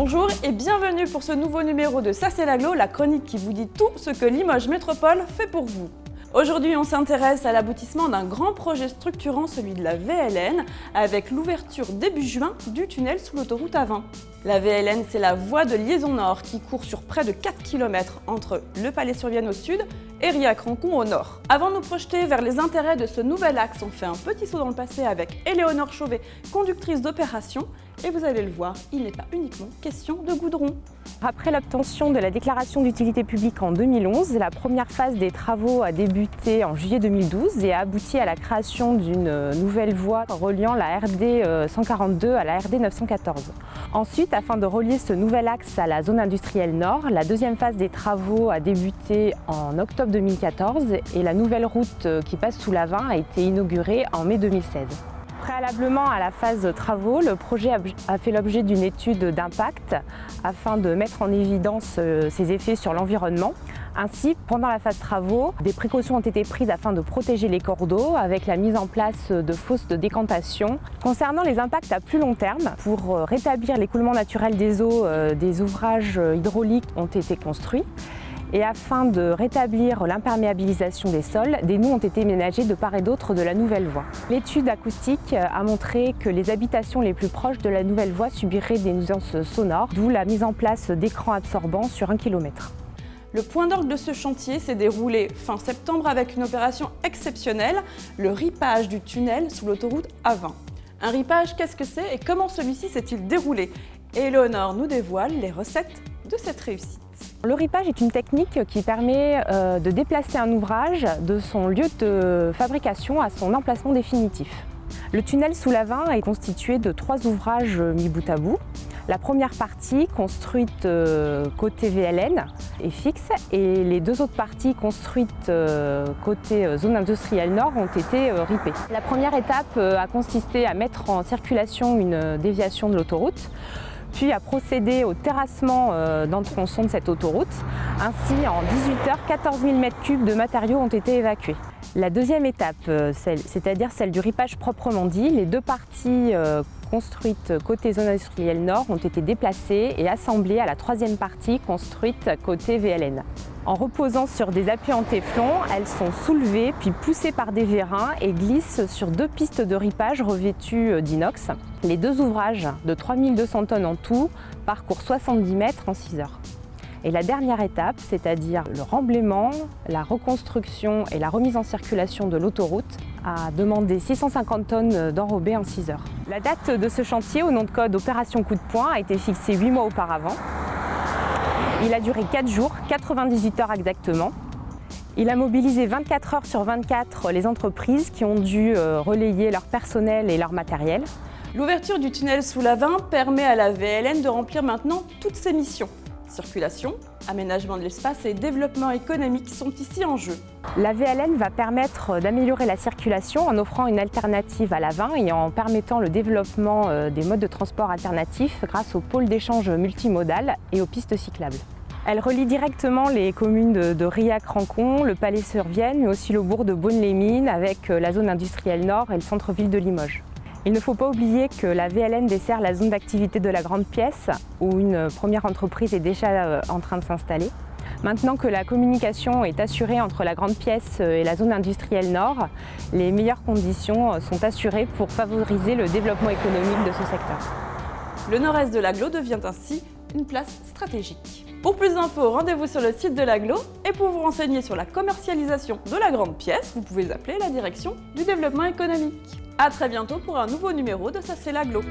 Bonjour et bienvenue pour ce nouveau numéro de Ça c'est l'Agglo, la chronique qui vous dit tout ce que Limoges Métropole fait pour vous. Aujourd'hui, on s'intéresse à l'aboutissement d'un grand projet structurant, celui de la VLN, avec l'ouverture début juin du tunnel sous l'autoroute A20. La VLN, c'est la voie de liaison nord qui court sur près de 4 km entre le Palais-sur-Vienne au sud et Riac-Rancon au nord. Avant de nous projeter vers les intérêts de ce nouvel axe, on fait un petit saut dans le passé avec Éléonore Chauvet, conductrice d'opération. Et vous allez le voir, il n'est pas uniquement question de goudron. Après l'obtention de la déclaration d'utilité publique en 2011, la première phase des travaux a débuté en juillet 2012 et a abouti à la création d'une nouvelle voie reliant la RD 142 à la RD 914. Ensuite, afin de relier ce nouvel axe à la zone industrielle nord, la deuxième phase des travaux a débuté en octobre 2014 et la nouvelle route qui passe sous l'A20 a été inaugurée en mai 2016. Préalablement à la phase travaux, le projet a fait l'objet d'une étude d'impact afin de mettre en évidence ses effets sur l'environnement. Ainsi, pendant la phase travaux, des précautions ont été prises afin de protéger les cours d'eau avec la mise en place de fosses de décantation. Concernant les impacts à plus long terme, pour rétablir l'écoulement naturel des eaux, des ouvrages hydrauliques ont été construits. Et afin de rétablir l'imperméabilisation des sols, des noues ont été ménagés de part et d'autre de la nouvelle voie. L'étude acoustique a montré que les habitations les plus proches de la nouvelle voie subiraient des nuisances sonores, d'où la mise en place d'écrans absorbants sur 1 km. Le point d'orgue de ce chantier s'est déroulé fin septembre avec une opération exceptionnelle, le ripage du tunnel sous l'autoroute A20. Un ripage, qu'est-ce que c'est et comment celui-ci s'est-il déroulé? Éléonore nous dévoile les recettes de cette réussite. Le ripage est une technique qui permet de déplacer un ouvrage de son lieu de fabrication à son emplacement définitif. Le tunnel sous l'A20 est constitué de 3 ouvrages mis bout à bout. La première partie, construite côté VLN, est fixe et les 2 autres parties construites côté zone industrielle nord ont été ripées. La première étape a consisté à mettre en circulation une déviation de l'autoroute, puis à procéder au terrassement d'un tronçon de cette autoroute. Ainsi, en 18 heures, 14 000 m3 de matériaux ont été évacués. La deuxième étape, c'est-à-dire celle du ripage proprement dit, les 2 parties construites côté zone industrielle nord ont été déplacées et assemblées à la 3e partie construite côté VLN. En reposant sur des appuis en téflon, elles sont soulevées puis poussées par des vérins et glissent sur 2 pistes de ripage revêtues d'inox. Les 2 ouvrages de 3200 tonnes en tout parcourent 70 mètres en 6 heures. Et la dernière étape, c'est-à-dire le remblaiement, la reconstruction et la remise en circulation de l'autoroute, a demandé 650 tonnes d'enrobés en 6 heures. La date de ce chantier, au nom de code Opération Coup de Poing, a été fixée 8 mois auparavant. Il a duré 4 jours, 98 heures exactement. Il a mobilisé 24 heures sur 24 les entreprises qui ont dû relayer leur personnel et leur matériel. L'ouverture du tunnel sous l'A20 permet à la VLN de remplir maintenant toutes ses missions. Circulation, aménagement de l'espace et développement économique sont ici en jeu. La VLN va permettre d'améliorer la circulation en offrant une alternative à l'A20 et en permettant le développement des modes de transport alternatifs grâce au pôle d'échange multimodal et aux pistes cyclables. Elle relie directement les communes de Riac-Rancon, le Palais-sur-Vienne, mais aussi le bourg de Beaune-les-Mines avec la zone industrielle nord et le centre-ville de Limoges. Il ne faut pas oublier que la VLN dessert la zone d'activité de la Grande Pièce, où une première entreprise est déjà en train de s'installer. Maintenant que la communication est assurée entre la Grande Pièce et la zone industrielle nord, les meilleures conditions sont assurées pour favoriser le développement économique de ce secteur. Le nord-est de l'Agglo devient ainsi une place stratégique. Pour plus d'infos, rendez-vous sur le site de l'Agglo et pour vous renseigner sur la commercialisation de la Grande Pièce, vous pouvez appeler la direction du développement économique. A très bientôt pour un nouveau numéro de Ça c'est l'Agglo.